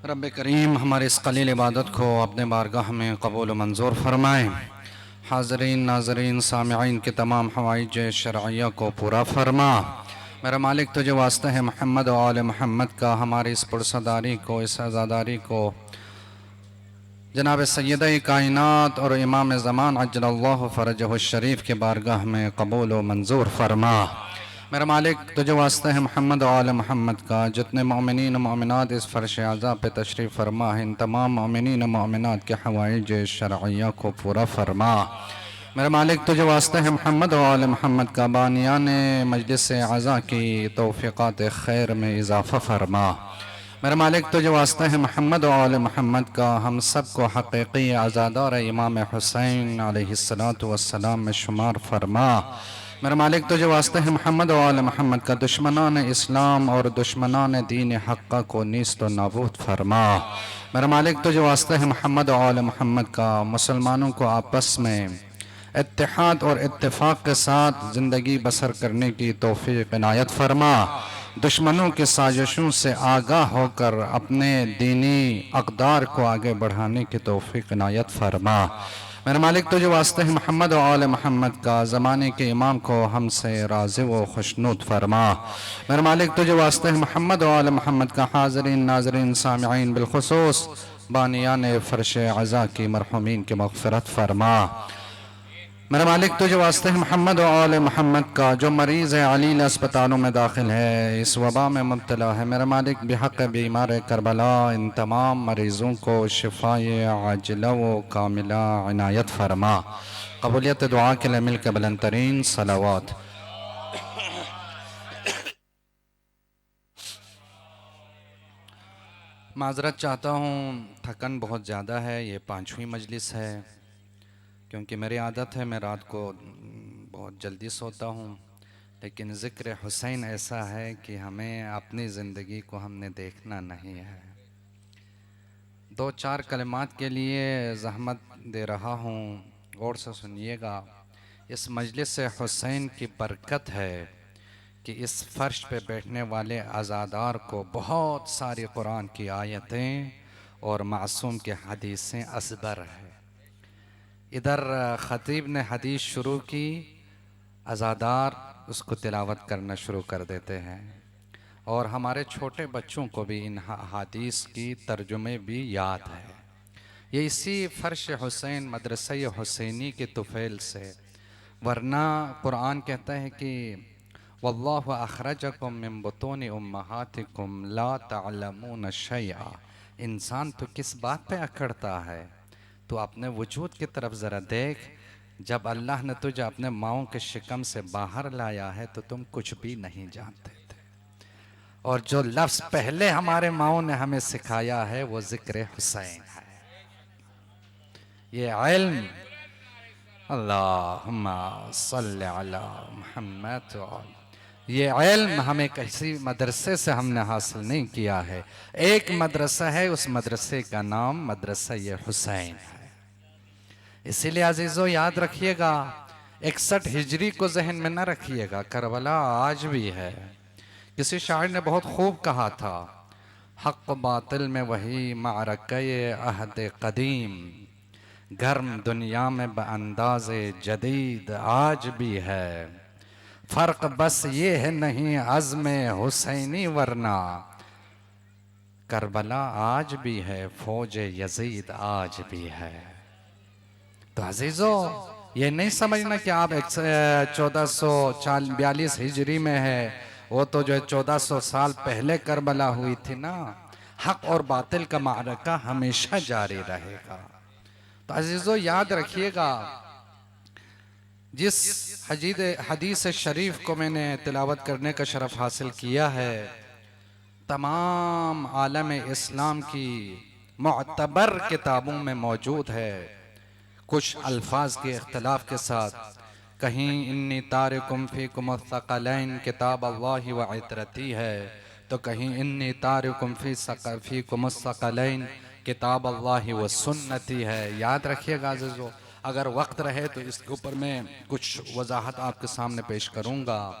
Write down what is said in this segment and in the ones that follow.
रब करीम हमारे इस कलील इबादत को अपने बारगाह में कबूल मंजूर फरमाएँ। हाज़रीन नाज़रीन सामिईन के तमाम हवाइज शरइया को पूरा फरमा। मेरा मालिक तुझे वास्ता है मोहम्मद और आले मोहम्मद का, हमारी इस पुरसदारी को, इस आज़ादारी को जनाब सैयद कायनात और इमाम ज़मान अज्जलल्लाहु फ़रजहु शरीफ के बारगाह में कबूल व मंजूर फरमा। मेरा मालिक तुझे वास्ता है मोहम्मद और आले मोहम्मद का, जितने मोमिनीन मोमिनात इस फ़र्श आज़ा पे तशरीफ़ फरमा है, इन तमाम मोमिनीन मोमिनात के हवाइज शरइया को पूरा फरमा। मेरा मालिक तुझे वास्ता है मोहम्मद और आले मोहम्मद का, बानियान मजलिस आज़ा की तौफ़ीक़ात खैर में इजाफ़ा फरमा। मेरा मालिक तुझे वास्ता है मोहम्मद और आले मोहम्मद का, हम सब को हक़ीक़ी आज़ादार इमाम हुसैन अलैहिस्सलातु वस्सलाम में शुमार फरमा। मेरा मालिक तुझे वास्ता है मोहम्मद और आले मोहम्मद का, दुश्मनान इस्लाम और दुश्मनान दीन हक़्क़ा को नीस्त व नाबूद फरमा। मेरा मालिक तुझे वास्ता है मोहम्मद और आले मोहम्मद का, मुसलमानों को आपस में इत्तेहाद और इत्तेफाक के साथ ज़िंदगी बसर करने की तौफ़ीक़ इनायत फरमा। दुश्मनों के साजिशों से आगाह होकर अपने दीनी अक़दार को आगे बढ़ाने की तौफ़ीक़ इनायत फरमा। मेरे मालिक तुझे वास्ते है मोहम्मद और आले मोहम्मद का, ज़माने के इमाम को हमसे राज़ी व खुशनूद फरमा। मेरे मालिक तुझे वास्ते है मोहम्मद और आले मोहम्मद का, हाज़रीन नाज़रीन सामिईन बिलख़ुसूस बानियान फ़र्श अज़ा की मरहूमीन की मग़फ़िरत फरमा। मेरा मालिक तुझे वास्ते है मोहम्मद और आले मोहम्मद का, जो मरीज़ है अलील अस्पतालों में दाखिल है, इस वबा में मुब्तला है, मेरा मालिक बिहक़ बीमार करबला इन तमाम मरीज़ों को शिफ़ाए आजिला व कामिला इनायत फरमा। कबूलियत दुआ के लिए मिलकर बुलंद तरीन सलावत। माज़रत चाहता हूँ, थकन बहुत ज़्यादा है, ये 5वीं मजलिस है, क्योंकि मेरी आदत है मैं रात को बहुत जल्दी सोता हूँ, लेकिन ज़िक्र हुसैन ऐसा है कि हमें अपनी ज़िंदगी को हमने देखना नहीं है। 2-4 कलिमात के लिए ज़हमत दे रहा हूँ, गौर से सुनिएगा। इस मजलिस हुसैन की बरकत है कि इस फ़र्श पे बैठने वाले आज़ादार को बहुत सारी कुरान की आयतें और मासूम के हदीसें असबर है। इधर खतीब ने हदीस शुरू की, अज़ादार उसको तिलावत करना शुरू कर देते हैं और हमारे छोटे बच्चों को भी इन हदीस की तर्जुमे भी याद है। ये इसी फ़र्श हुसैन मदरसा हुसैनी के तुफ़ैल से, वरना कुरान कहता है कि वल्लाहु अखरजकुम मिन बुतूनि उम्महातिकुम ला तअलमून शैआ। इंसान तो किस बात पे अकड़ता है? तो अपने वजूद की तरफ ज़रा देख। जब अल्लाह ने तुझे अपने माओं के शिकम से बाहर लाया है तो तुम कुछ भी नहीं जानते थे, और जो लफ्ज़ पहले हमारे माओं ने हमें सिखाया है वो ज़िक्र हुसैन है। ये इल्म, अल्लाहुम्मा सल्ली अला मुहम्मद, ये इल्म हमें किसी मदरसे से हमने हासिल नहीं किया है। एक मदरसा है, उस मदरसे का नाम मदरसा ये हुसैन है। इसीलिए अजीज़ों याद रखिएगा, 61 हिजरी को जहन में न रखिएगा, करबला आज भी है। किसी शायर ने बहुत खूब कहा था, हक़ बातिल में वही मारके अहद कदीम, गर्म दुनिया में बअंदाज़े जदीद आज भी है। फ़र्क बस ये है नहीं अज़्म हुसैनी, वरना करबला आज भी है, फौज यजीद आज भी है। तो अजीज़ों ये नहीं समझना कि आप 1442 हिजरी में है, वो तो जो है 1400 साल पहले करबला हुई थी ना। हक और बातिल का मारका हमेशा जारी रहेगा। तो अजीज़ों याद रखिएगा, जिस हदीस शरीफ को मैंने तिलावत करने का शरफ हासिल किया है, तमाम आलम इस्लाम की मुअतबर किताबों में मौजूद है। कुछ अल्फाज के इख्तलाफ के साथ, कहीं इन्नी तारिकुम फ़ीकुम अस-सकलैन किताब अल्लाह व इतरती है, तो कहीं इन्नी तारिकुम फ़ीकुम अस-सकलैन किताब अल्लाह व सुन्नती है। याद रखिएगा अज़ीज़ों, अगर वक्त रहे तो इसके ऊपर मैं कुछ वजाहत आपके सामने पेश करूँगा,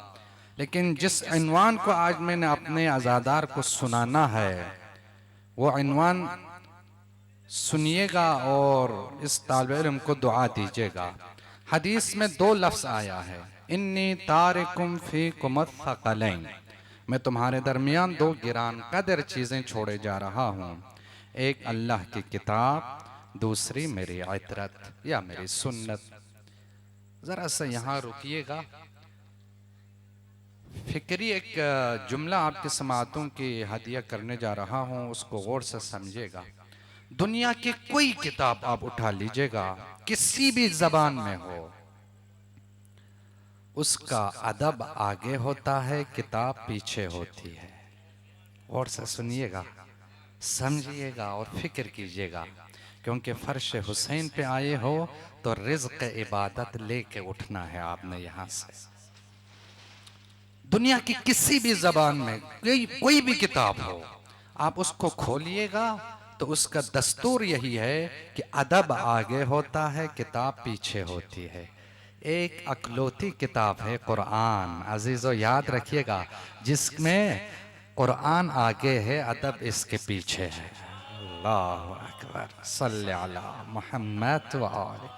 लेकिन जिस इन्वान को आज मैंने अपने अज़ादार को सुनाना है वो इन्वान सुनिएगा और इस तालिब इल्म को दुआ दीजिएगा। हदीस में 2 लफ्ज़ आया है, इन्नी तारिकुम फ़ीकुम अस-सकलैन, मैं तुम्हारे दरमियान 2 गिरान कदर चीज़ें छोड़े जा रहा हूँ, एक अल्लाह की किताब, दूसरी मेरी इतरत या मेरी सुन्नत। ज़रा सा यहाँ रुकिएगा, फिक्री एक जुमला आपकी समातों की हदिया करने जा रहा हूँ, उसको गौर से समझिएगा। दुनिया की कोई किताब आप उठा लीजिएगा, किसी भी जबान में हो, उसका अदब आगे होता है, किताब पीछे होती है। और से सुनिएगा, समझिएगा और फिक्र कीजिएगा, क्योंकि फर्श हुसैन पे आए हो तो रिज़्क़ इबादत लेके उठना है आपने यहाँ से। दुनिया की किसी भी जबान में कोई भी किताब हो, आप उसको खोलिएगा तो उसका दस्तूर यही है कि अदब आगे होता है, किताब पीछे होती है। एक अकलौती किताब है कुरान, अजीज़ों याद रखिएगा, जिसमें कुरान आगे है, अदब इसके पीछे है। अल्लाहु अकबर, सल्ले अला मुहम्मद व आले।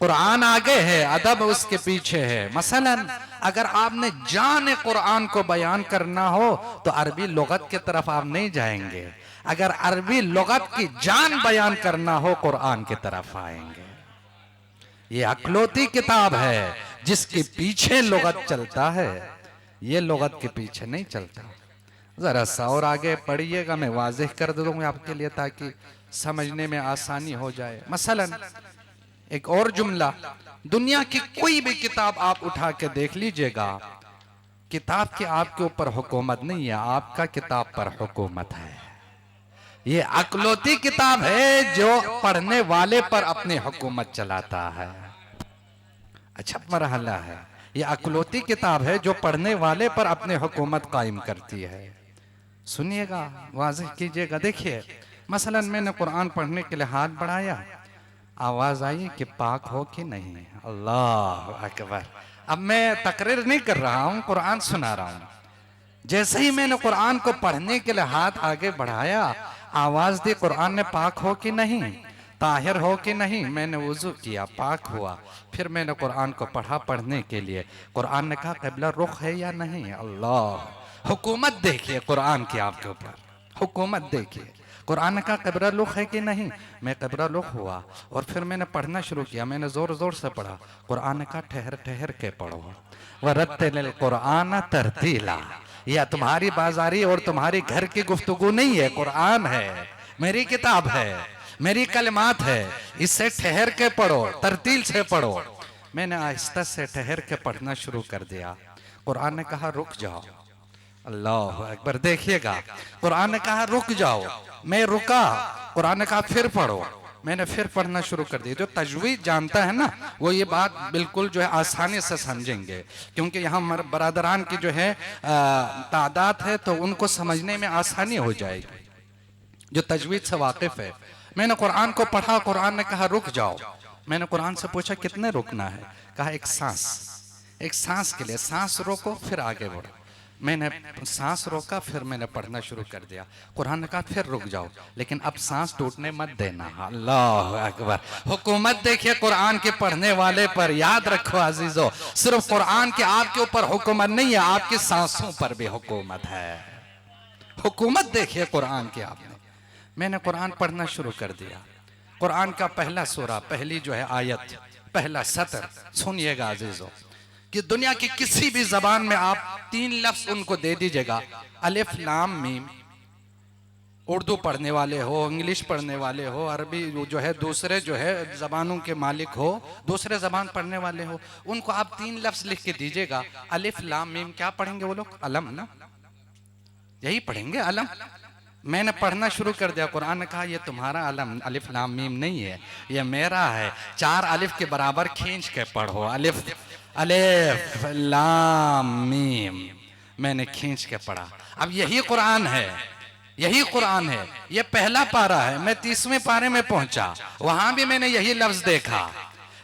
कुरान आगे है, अदब उसके पीछे है। मसलन अगर आपने जान कुरान को बयान करना हो तो अरबी लुगत की तरफ आप नहीं जाएंगे, अगर अरबी लुगत की जान बयान करना हो कुरान की तरफ आएंगे। ये अकलौती किताब है जिसके पीछे लुगत चलता है, ये लुगत के पीछे नहीं चलता। जरा सा और आगे पढ़िएगा, मैं वाज़ेह कर दूंगा आपके लिए ताकि समझने में आसानी हो जाए। मसलन एक और जुमला, दुनिया की कोई भी किताब आप उठा के देख लीजिएगा, किताब की आपके ऊपर हुकूमत नहीं है, आपका किताब पर हुकूमत है। ये अकलौती किताब है जो पढ़ने वाले पर अपनी हुकूमत चलाता है। अच्छा मरहला है, ये अकलौती किताब है जो पढ़ने वाले पर अपनी हुकूमत कायम करती है। सुनिएगा, वाज़ेह कीजिएगा। देखिए मसलन मैंने कुरान पढ़ने के लिए हाथ बढ़ाया, आवाज आई कि पाक हो कि नहीं, अल्लाह अकबर। अब मैं तकरीर नहीं कर रहा हूं, कुरान सुना रहा हूं। जैसे ही मैंने कुरान को पढ़ने के लिए हाथ आगे बढ़ाया, आवाज दी कुरान ने पाक हो कि नहीं, ताहिर हो कि नहीं? मैंने वुजू किया, पाक हुआ, फिर मैंने कुरान को पढ़ा पढ़ने के लिए। कुरान ने कहा क़िबला रुख है या नहीं? अल्लाह, हुकूमत देखिए कुरान की आपके ऊपर, हुकूमत देखिए। कुरान ने कहा क़िबला रुख है कि नहीं? मैं क़िबला रुख हुआ और फिर मैंने पढ़ना शुरू किया, मैंने ज़ोर ज़ोर से पढ़ा। कुरान ने कहा ठहर ठहर के पढ़ो, वरत्तिलिल कुरान तरतीला। यह तुम्हारी बाजारी और तुम्हारी घर की गुफ्तगू नहीं है, कुरान है, मेरी किताब है, मेरी कलमात है, इससे ठहर के पढ़ो, तरतील से पढ़ो। मैंने आहिस्ता से ठहर के पढ़ना शुरू कर दिया। कुरान ने कहा रुक जाओ, अल्लाह अकबर, देखिएगा, कुरान ने कहा रुक जाओ, मैं रुका। कुरान ने कहा फिर पढ़ो, मैंने फिर पढ़ना शुरू कर दिया। जो तजवीद जानता है ना, वो ये बात बिल्कुल जो है आसानी से समझेंगे, क्योंकि यहाँ बरादरान की जो है तादाद है, तो उनको समझने में आसानी हो जाएगी जो तजवीद से वाकिफ है। मैंने कुरान को पढ़ा, कुरान ने कहा रुक जाओ। मैंने कुरान से पूछा कितने रुकना है? कहा एक सांस, एक सांस के लिए सांस रोको फिर आगे बढ़ो। मैंने सांस रोका, फिर मैंने पढ़ना शुरू कर दिया। कुरान ने कहा फिर रुक जाओ, लेकिन अब सांस टूटने मत देना। अल्लाह अकबर, हुकूमत देखिए कुरान के पढ़ने वाले पर। याद रखो अजीजों, सिर्फ कुरान के आपके ऊपर हुकूमत नहीं है, आपकी सांसों पर भी हुकूमत है। हुकूमत देखिए कुरान की आपने। मैंने कुरान पढ़ना शुरू कर दिया। कुरान का पहला सूरा, पहली जो है आयत, पहला सतर, सुनिएगा अजीजों, कि दुनिया की किसी भी जबान में आप 3 लफ्ज उनको दे दीजिएगा, अलिफ लाम मीम। उर्दू पढ़ने वाले हो, इंग्लिश पढ़ने वाले हो, अरबी जो है दूसरे जो है जबानों के मालिक हो, दूसरे जबान पढ़ने वाले हो, उनको आप 3 लफ्ज लिख के दीजिएगा, अलिफ लाम मीम। क्या पढ़ेंगे वो लोग? अलम ना, यही पढ़ेंगे, अलम। मैंने पढ़ना शुरू कर दिया। कुरान ने कहा ये तुम्हारा अलम, अलिफ लाम मीम नहीं है, ये मेरा है। 4 अलिफ के बराबर खींच के पढ़ो, अलिफ अलिफ लाम मीम। मैंने खींच के पढ़ा। अब यही कुरान है, यही कुरान है। ये पहला पारा है, मैं 30वें पारे में पहुंचा, वहां भी मैंने यही लफ्ज देखा।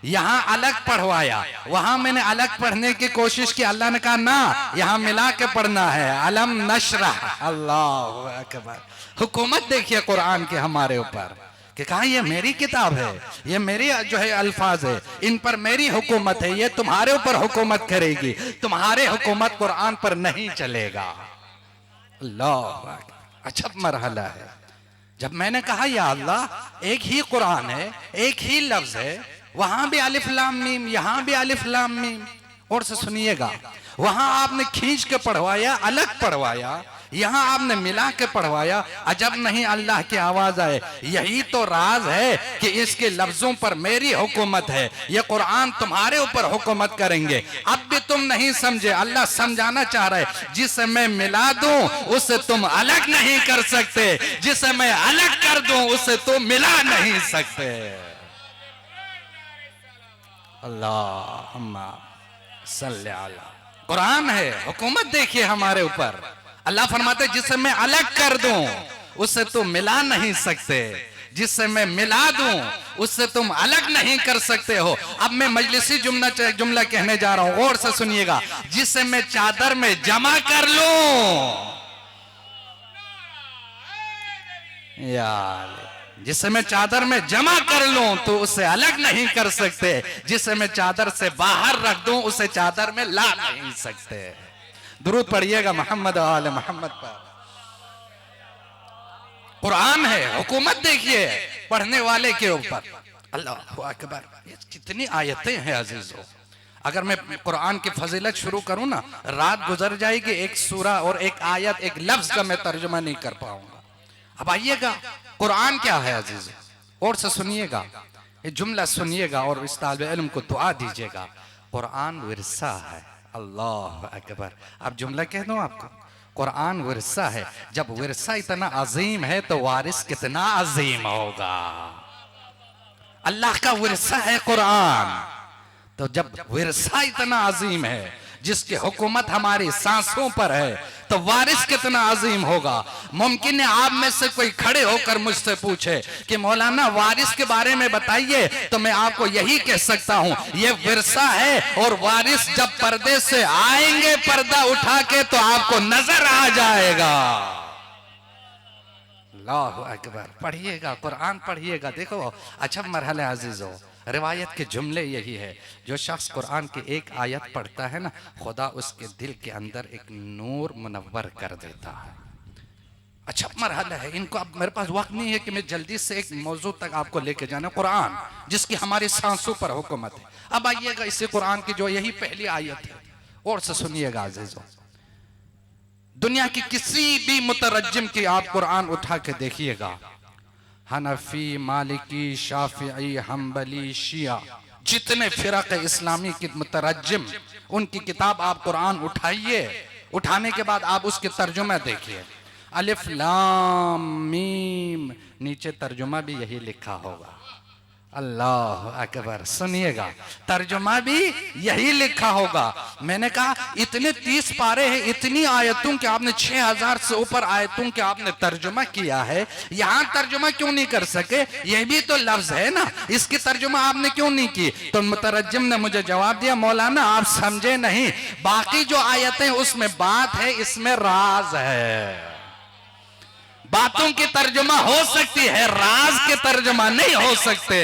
यहाँ अलग पढ़वाया, वहां मैंने अलग पढ़ने की कोशिश की। अल्लाह ने कहा ना, यहाँ मिला के पढ़ना है, अलम नशरह। अल्लाह अकबर, हुकूमत देखिए कुरान के हमारे ऊपर, कि कहा ये मेरी किताब है, ये मेरी जो है अल्फाज है, इन पर मेरी हुकूमत है, ये तुम्हारे ऊपर हुकूमत करेगी, तुम्हारे हुकूमत कुरान पर नहीं चलेगा। अल्लाह, अच्छा मरहला है। जब मैंने कहा या अल्लाह एक ही कुरान है, एक ही लफ्ज है, वहां भी अलिफ लाम मीम, यहां भी अलिफ लाम मीम। और से सुनिएगा, वहां आपने खींच के पढ़वाया, अलग पढ़वाया, यहां आपने मिला के पढ़वाया। अजब नहीं अल्लाह की आवाज आए। यही तो राज है कि इसके लफ्जों पर मेरी हुकूमत है, ये कुरान तुम्हारे ऊपर हुकूमत करेंगे। अब भी तुम नहीं समझे, अल्लाह समझाना चाह रहा है, जिसे मैं मिला दूं उससे तुम अलग नहीं कर सकते, जिसे मैं अलग कर दूं उससे तुम मिला नहीं सकते। अल्लाहुम्मा सल्ली अला। कुरान है, हुकूमत देखिए हमारे ऊपर। अल्लाह फरमाते जिससे मैं अलग कर दूं उससे तुम मिला नहीं सकते, जिससे मैं मिला दूं उससे तुम अलग नहीं कर सकते हो। अब मैं मजलिसी जुमला कहने जा रहा हूं, गौर से सुनिएगा। जिससे मैं चादर में जमा कर लूं, यार जिसे मैं चादर में जमा कर लूं तो उसे अलग नहीं कर सकते, जिसे मैं चादर से बाहर रख दूं उसे चादर में ला नहीं सकते। दुरूद पढ़िएगा मोहम्मद आले मोहम्मद पर। कुरान है, हुकूमत देखिए पढ़ने वाले के ऊपर। अल्लाह अकबर, कितनी आयतें हैं अजीजों। अगर मैं कुरान की फजीलत शुरू करूं ना, रात गुजर जाएगी, एक सूरा और एक आयत, एक लफ्ज का मैं तर्जुमा नहीं कर पाऊंगा। अब आइएगा कुरान क्या है अजीज, और से सुनिएगा, ये जुमला सुनिएगा और इस तालिब इल्म को दुआ दीजिएगा। कुरान विरसा है। अल्लाह अकबर, अब जुमला कह दूं आपको, कुरान विरसा है। जब विरसा इतना अजीम है तो वारिस कितना अजीम होगा। अल्लाह का विरसा है कुरान, तो जब विरसा इतना अजीम है, जिसकी हुकूमत हमारी सांसों पर है, तो वारिस कितना अजीम होगा। मुमकिन है आप में से कोई खड़े होकर मुझसे पूछे कि मौलाना वारिस के बारे में बताइए, तो मैं आपको यही कह सकता हूं, ये विरसा है, और वारिस जब पर्दे से आएंगे पर्दा उठा के तो आपको नजर आ जाएगा। अल्लाह अकबर, पढ़िएगा कुरान पढ़िएगा। देखो अच्छा मरहला अजीजों, रिवायत के जुमले यही है, जो शख्स कुरान की एक आयत पढ़ता है ना, खुदा उसके दिल के अंदर एक नूर मुनव्वर कर देता है। अच्छा मरहला है इनको। अब मेरे पास वक्त नहीं है कि मैं जल्दी से एक मौजू तक आपको लेके जाना। कुरान जिसकी हमारी सांसों पर हुकूमत है। अब आइएगा इसी कुरान की जो यही पहली आयत है, और से सुनिएगा अजीजों, दुनिया की किसी भी मुतरज्जिम की आप कुरान उठा के देखिएगा, हनफी, मालिकी, शाफिई, हम्बली, शिया, जितने फिरक इस्लामी के मुतरज्जिम, उनकी किताब आप कुरान उठाइए, उठाने के बाद आप उसके तर्जुमा देखिए। अलिफ लाम मीम, नीचे तर्जुमा भी यही लिखा होगा। अल्लाह अकबर, सुनिएगा तर्जुमा भी यही लिखा होगा। मैंने कहा इतने 30 पारे हैं, इतनी आयतों के आपने 6000 से ऊपर आयतों के आपने तर्जुमा किया है, यहां तर्जुमा क्यों नहीं कर सके? यह भी तो लफ्ज है ना, इसकी तर्जुमा आपने क्यों नहीं की? तो मुतरज्जिम ने मुझे जवाब दिया, मौलाना आप समझे नहीं, बाकी जो आयतें उसमें बात है, इसमें राज है। बातों की तर्जुमा हो सकती है, राज के तर्जुमा नहीं हो सकते।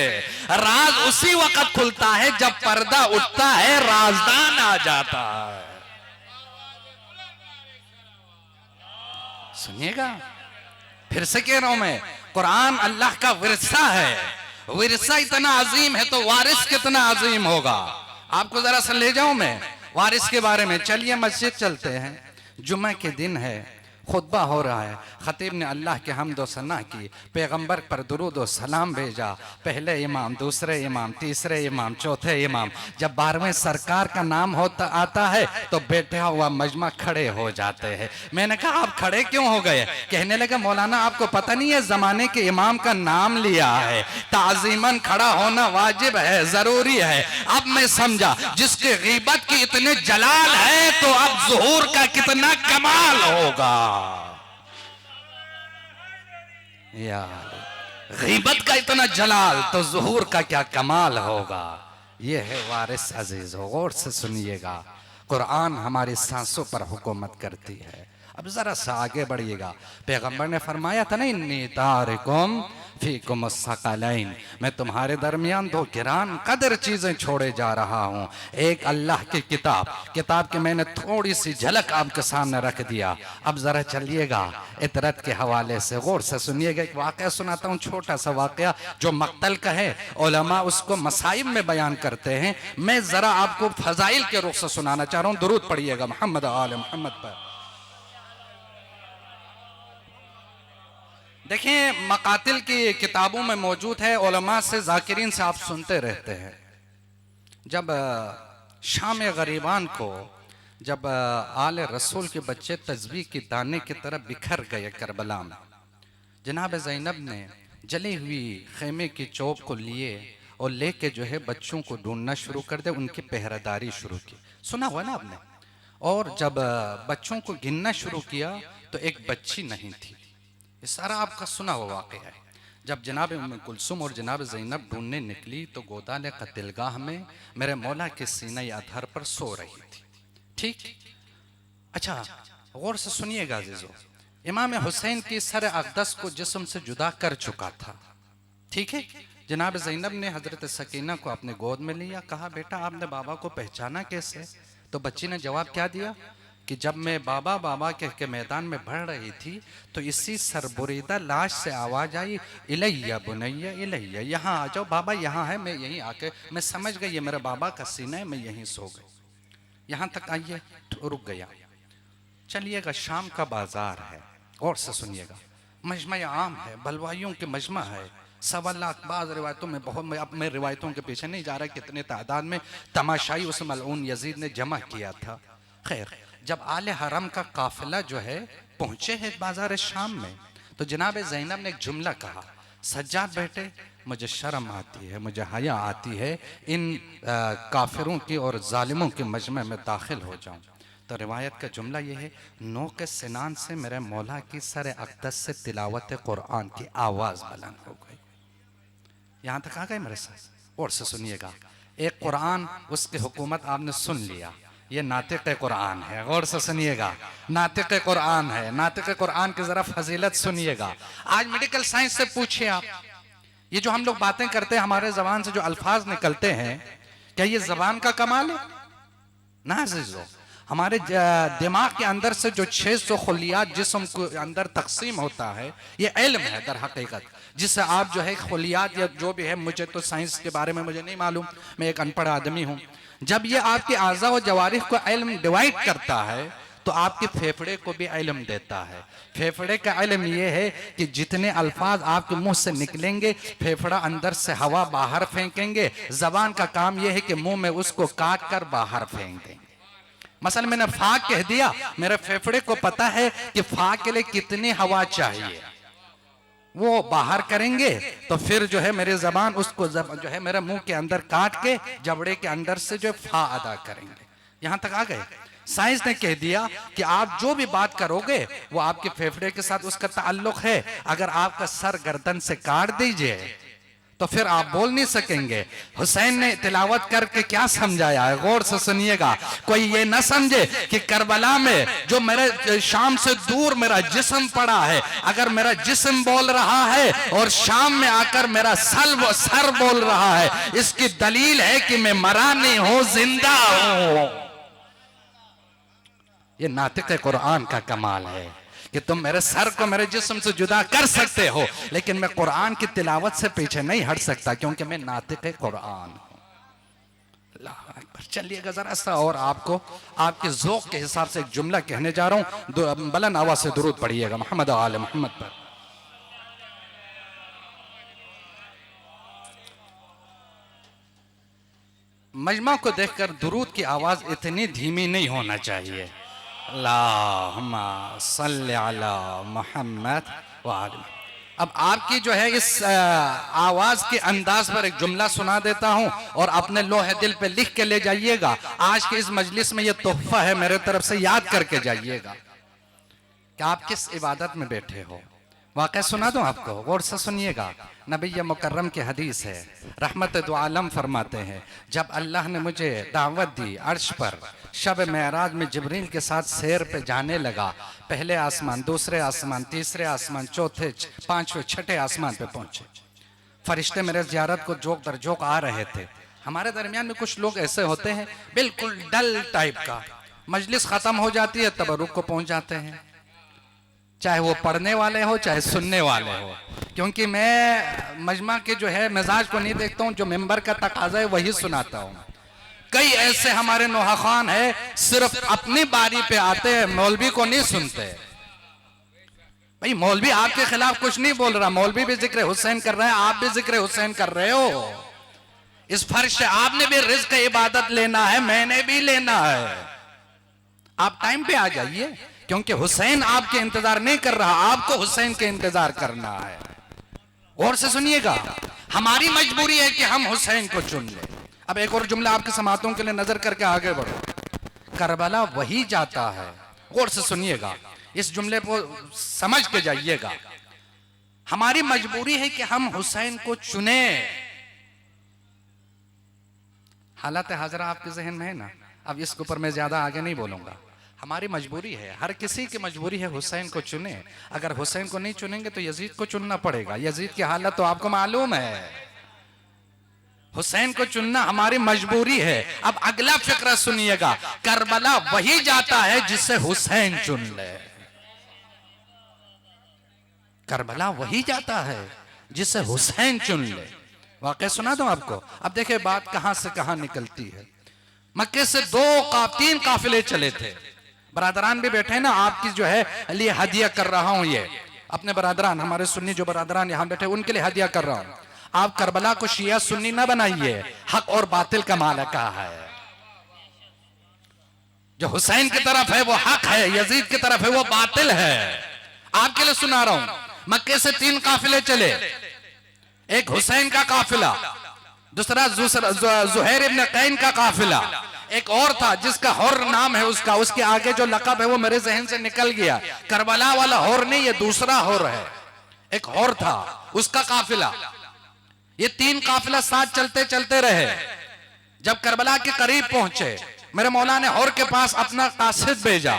राज उसी वक्त खुलता है जब पर्दा उठता है, राजदान आ जाता है। सुनिएगा, फिर से कह रहा हूं मैं, कुरान अल्लाह का विरसा है। विरसा इतना अजीम है तो वारिस कितना अजीम होगा। आपको जरा सा ले जाऊं मैं वारिस के बारे में। चलिए मस्जिद चलते हैं, जुम्मे के दिन है, खुतबा हो रहा है, खतीब ने अल्लाह के हम्द व सना की, पैगंबर पर दुरूद व सलाम भेजा, पहले इमाम, दूसरे इमाम, तीसरे इमाम, चौथे इमाम। जब 12वें सरकार का नाम होता आता है तो बैठा हुआ मजमा खड़े हो जाते हैं। मैंने कहा आप खड़े क्यों हो गए? कहने लगे मौलाना आपको पता नहीं है, जमाने के इमाम का नाम लिया है, ताजीमन खड़ा होना वाजिब है, जरूरी है। अब मैं समझा, जिसके गीबत की इतने जलाल है तो अब ज़ुहूर का कितना कमाल होगा। यार गीबत का इतना जलाल तो ज़ुहूर का क्या कमाल होगा। ये है वारिस अजीज, गौर से सुनिएगा। कुरान हमारी सांसों पर हुकूमत करती है। अब जरा सा आगे बढ़िएगा, पैगंबर ने फरमाया था ना, इन्नी तारिकुम फीकुम अस्सक़लैन, मैं तुम्हारे दरमियान दो गिरान कदर चीजें छोड़े जा रहा हूँ। एक अल्लाह की किताब, किताब की मैंने थोड़ी सी झलक आपके सामने रख दिया। अब जरा चलिएगा इतरत के हवाले से गौर से सुनिएगा। एक वाक़या सुनाता हूँ, छोटा सा वाक़या जो मक्तल का है, उलमा उसको मसाइब में बयान करते हैं। मैं जरा आपको फजाइल के रुख से सुनाना चाह रहा हूँ। दुरूद पढ़िएगा मोहम्मद आले मोहम्मद पर। देखिए मकातिल की किताबों में मौजूद है, उलमा से, जाकिरीन से आप सुनते रहते हैं। जब शाम गरीबान को, जब आले रसूल के बच्चे तस्बीह के दाने की तरह बिखर गए करबला में, जनाब ज़ैनब ने जली हुई खेमे की चौक को लिए और लेके जो है बच्चों को ढूंढना शुरू कर दे, उनकी पहरेदारी शुरू की। सुना हुआ ना आपने? और जब बच्चों को गिनना शुरू किया तो एक बच्ची नहीं थी। ये सारा आपका सुना हुआ वाक़या है। जब जनाब उम्मे कुलसुम और जनाब ज़ैनब ढूंढने निकली तो गोदाले कतिलगाह में मेरे मौला के सीने आधार पर सो रही थी। ठीक, अच्छा गौर से सुनिएगा अज़ीज़ों, इमाम हुसैन की सर अक़दस को जिस्म से जुदा कर चुका था। ठीक है, जनाब ज़ैनब ने हज़रत सकीना को अपने गोद में लिया, कहा बेटा आपने बाबा को पहचाना कैसे? तो बच्ची ने जवाब क्या दिया कि जब मैं बाबा बाबा कह के मैदान में बढ़ रही थी तो इसी सरबुरीदा लाश से आवाज़ आई, इलैया बुनैया इलैया, यहाँ आ जाओ बाबा, यहाँ है। मैं यहीं आके मैं समझ गई ये मेरे बाबा का सीना है, मैं यहीं सो गई, यहाँ तक आइए, रुक गया। चलिएगा, शाम का बाजार है, और से सुनिएगा, मजमा आम है, बलवाइयों के मजमा है, 1.25 लाख। बाज़ रिवायतों में बहुत, अब मैं रिवायतों के पीछे नहीं जा रहा कितने तादाद में तमाशाई उस मलऊन यजीद ने जमा किया था। खैर, जब आले हरम का काफिला जो है पहुंचे हैं बाजार शाम में, तो जनाब ज़ैनब ने एक जुमला कहा, सज्जाद बेटे मुझे शर्म आती है, मुझे हया आती है इन काफिरों की और जालिमों के मजमे में दाखिल हो जाऊं। तो रिवायत का जुमला यह है, नो के सिनान से मेरे मौला की सर अक़दस से तिलावत कुरान की आवाज़ बुलंद हो गई। यहाँ तक आ गए मेरे साथ? और से सुनिएगा, एक कुरान उसकी हुकूमत आपने सुन लिया, ये नातिक़ कुरान है, गौर से सुनिएगा, नातिक़ कुरान है। नातिक़ कुरान की जरा फजीलत सुनिएगा। आज मेडिकल साइंस से पूछिए आप, ये जो हम लोग बातें करते हैं, हमारे जबान से जो अल्फाज निकलते हैं, क्या ये जबान का कमाल है? ना अज़ीज़ों, हमारे दिमाग के अंदर से जो 600 खुलियात जिस्म के अंदर तकसीम होता है, ये इल्म है दर हकीकत, जिससे आप जो है खुलियात या जो भी है, मुझे तो साइंस के बारे में मुझे नहीं मालूम, मैं एक अनपढ़ आदमी हूँ। जब ये आपके आज़ा और जवारिह को इल्म डिवाइड करता है तो आपके फेफड़े को भी इल्म देता है। फेफड़े का इल्म ये है कि जितने अल्फाज आपके मुंह से निकलेंगे, फेफड़ा अंदर से हवा बाहर फेंकेंगे। जबान का काम यह है कि मुंह में उसको काट कर बाहर फेंक देंगे। मसलन मैंने फा कह दिया, मेरे फेफड़े को पता है कि फा के लिए कितनी हवा चाहिए, वो बाहर करेंगे तो फिर जो है मेरे जबान उसको जो है मेरे मुंह के अंदर काट के जबड़े के अंदर से जो फा अदा करेंगे। यहां तक आ गए। साइंस ने कह दिया कि आप जो भी बात करोगे वो आपके फेफड़े के साथ उसका ताल्लुक है। अगर आपका सर गर्दन से काट दीजिए तो फिर आप बोल नहीं सकेंगे। हुसैन ने तिलावत करके क्या समझाया है, गौर से सुनिएगा। कोई ये न समझे कि करबला में जो मेरे शाम से दूर मेरा जिस्म पड़ा है, अगर मेरा जिस्म बोल रहा है और शाम में आकर मेरा सर बोल रहा है, इसकी दलील है कि मैं मरा नहीं हूं, जिंदा हूं। ये नातिक़ कुरान का कमाल है कि तुम मेरे सर को मेरे जिस्म से जुदा कर सकते हो, लेकिन मैं कुरान की तिलावत से पीछे नहीं हट सकता, क्योंकि मैं नातिक़ कुरान हूं। अल्लाह अकबर। चलिएगा जरा सा और आपको आपके ज़ौक़ के हिसाब से एक जुमला कहने जा रहा हूं। बुलंद आवाज़ से दुरूद पढ़िएगा मोहम्मद आले मोहम्मद पर। मजमा को देखकर दुरूद की आवाज़ इतनी धीमी नहीं होना चाहिए। अल्लाहुम्मा सल्ली अला मुहम्मद व आले। अब आपकी जो है इस आवाज के अंदाज पर एक जुमला सुना देता हूं और अपने लोहे दिल पे लिख के ले जाइएगा। आज के इस मजलिस में ये तोहफा है मेरे तरफ से, याद करके जाइएगा कि आप किस इबादत में बैठे हो। वाक़या सुना दूं आपको, गौर से सुनिएगा। नबी मुकर्रम की हदीस है, रहमत दो आलम फरमाते हैं, जब अल्लाह ने मुझे दावत दी अर्श पर, शब मेराज में जिब्रील के साथ सैर पे जाने लगा। पहले आसमान, दूसरे आसमान, तीसरे आसमान, चौथे, पांचवें, छठे आसमान पे पहुंचे। फरिश्ते मेरे ज़ियारत को जोक दर जोक आ रहे थे। हमारे दरमियान में कुछ लोग ऐसे होते हैं बिल्कुल डल टाइप का, मजलिस खत्म हो जाती है तबरुक को पहुंच जाते हैं, चाहे वो पढ़ने वाले हो चाहे सुनने वाले हो। क्योंकि मैं मजमा के जो है मिजाज को नहीं देखता हूँ, जो मेंबर का तकाजा है वही सुनाता हूँ। कई ऐसे हमारे नोहा खान है सिर्फ अपनी बारी पे आते हैं, मौलवी को नहीं सुनते। भाई मौलवी आपके खिलाफ कुछ नहीं बोल रहा, मौलवी भी जिक्र हुसैन कर रहा है, आप भी जिक्र हुसैन कर रहे हो। इस फर्श से आपने भी रिज़्क़ इबादत लेना है, मैंने भी लेना है। आप टाइम पे आ जाइए, क्योंकि हुसैन आपके इंतजार नहीं कर रहा, आपको हुसैन के इंतजार करना है। और से सुनिएगा, हमारी मजबूरी है कि हम हुसैन को चुन ले। अब एक और जुमला आपके समातों के लिए नजर करके आगे बढ़ो। करबला वही जाता है, गौर से सुनिएगा, इस जुमले को समझ के जाइएगा। हमारी मजबूरी है कि हम हुसैन को चुने। हालात हाजरा आपके जहन में है ना, अब इसके ऊपर मैं ज्यादा आगे नहीं बोलूंगा। हमारी मजबूरी है, हर किसी की मजबूरी है हुसैन को चुने। अगर हुसैन को नहीं चुनेंगे तो यजीद को चुनना पड़ेगा। यजीद की हालत तो आपको मालूम है। हुसैन को चुनना हमारी मजबूरी है। अब अगला फिक्रा सुनिएगा, करबला वही जाता है जिसे हुसैन चुन ले। करबला वही जाता है जिसे हुसैन चुन ले। वाकई सुना दूं आपको। अब देखिए बात कहां से कहां निकलती है। मक्के से तीन काफिले चले थे। बरादरान भी बैठे ना, आपकी जो है लिए हदिया कर रहा हूं, ये अपने बरादरान, हमारे सुन्नी जो बरादरान यहां बैठे उनके लिए हदिया कर रहा हूं। आप करबला को शिया सुन्नी ना बनाइए, हक और बातिल का मालिका है। जो हुसैन की तरफ है वो हक है, यजीद की तरफ है वो बातिल है। आपके लिए सुना रहा हूं। मक्के से 3 काफिले चले, एक हुसैन का काफिला, दूसरा जुहैर इब्न कैन का काफिला, एक और था जिसका हुर नाम है उसका, उसके आगे जो लक़ब है वो मेरे जहन से निकल गया। करबला वाला हुर नहीं, ये दूसरा हुर है। एक हुर था उसका काफिला। ये 3 काफिला साथ चलते चलते रहे। जब करबला के करीब पहुंचे मेरे मौला ने हौर के पास अपना कासिद भेजा,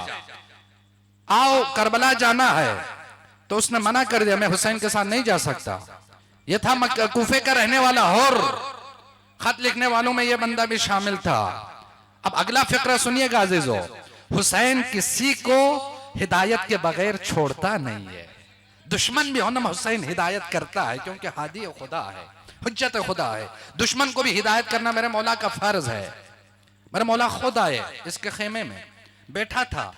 आओ करबला जाना है। तो उसने मना कर दिया, मैं हुसैन के साथ नहीं जा सकता। यह था कूफे का रहने वाला हौर। खत लिखने वालों में यह बंदा भी शामिल था। अब अगला फिक्रा सुनिएगा अजीजों, हुसैन किसी को हिदायत के बगैर छोड़ता नहीं है। दुश्मन भी होना हुसैन हिदायत करता है, क्योंकि हादी खुदा है, हुज्जत खुदा है। दुश्मन को भी हिदायत करना मेरे मौला का फर्ज है। मेरे मौला खुद आए, इसके खेमे में बैठा था।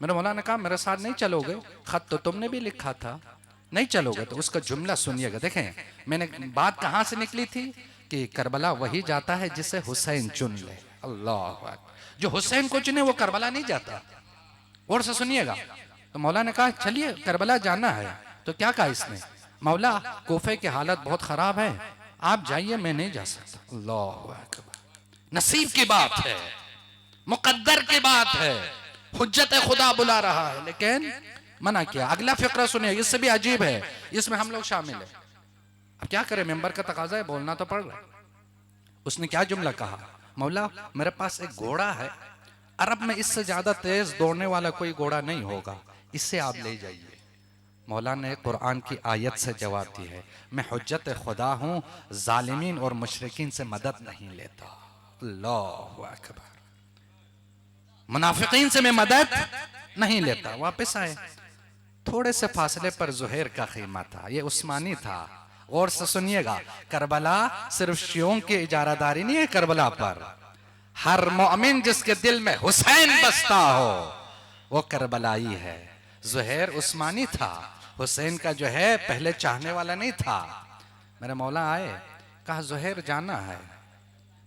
मेरे मौला ने कहा मेरे साथ नहीं चलोगे, खत तो तुमने भी लिखा था, नहीं चलोगे। तो उसका जुमला सुनिएगा। देखें मैंने बात कहां से निकली थी कि करबला वही जाता है जिसे हुसैन चुन ले। अल्लाह, जो हुसैन को चुने वो करबला नहीं जाता। और से सुनिएगा। तो मौला ने कहा चलिए करबला जाना है। तो क्या कहा इसने, मौला कोफे की हालत बहुत खराब है, आप जाइए, मैं नहीं जा सकता। अल्लाह अकबर, नसीब की बात है, मुकद्दर की बात है, हुज्जत खुदा बुला रहा है, लेकिन मना किया। अगला फिक्रा सुनिए, इससे भी अजीब है, इसमें हम लोग शामिल है। अब क्या करें, मेंबर का तकाजा है, बोलना तो पड़ रहा है। उसने क्या जुमला कहा, मौला मेरे पास एक घोड़ा है, अरब में इससे ज्यादा तेज दौड़ने वाला कोई घोड़ा नहीं होगा, इससे आप ले जाइए। मौला ने कुरान की आयत से जवाब दी है, मैं हुज्जत खुदा हूं, जालिमीन और मुशरिकीन से मदद नहीं लेता। अल्लाहु अकबर, मुनाफिकीन से मैं मदद नहीं लेता। वापस आए, थोड़े से फासले पर जुहैर का खीमा था, ये उस्मानी था। और से सुनिएगा, करबला सिर्फ शियों की इजारादारी नहीं है, करबला पर हर मोमिन जिसके दिल में हुसैन बसता हो वो करबलाई है। जुहैर उस्मानी था, हुसैन का जो है पहले चाहने वाला नहीं था। मेरे मौला आए, कहा जुहैर जाना है।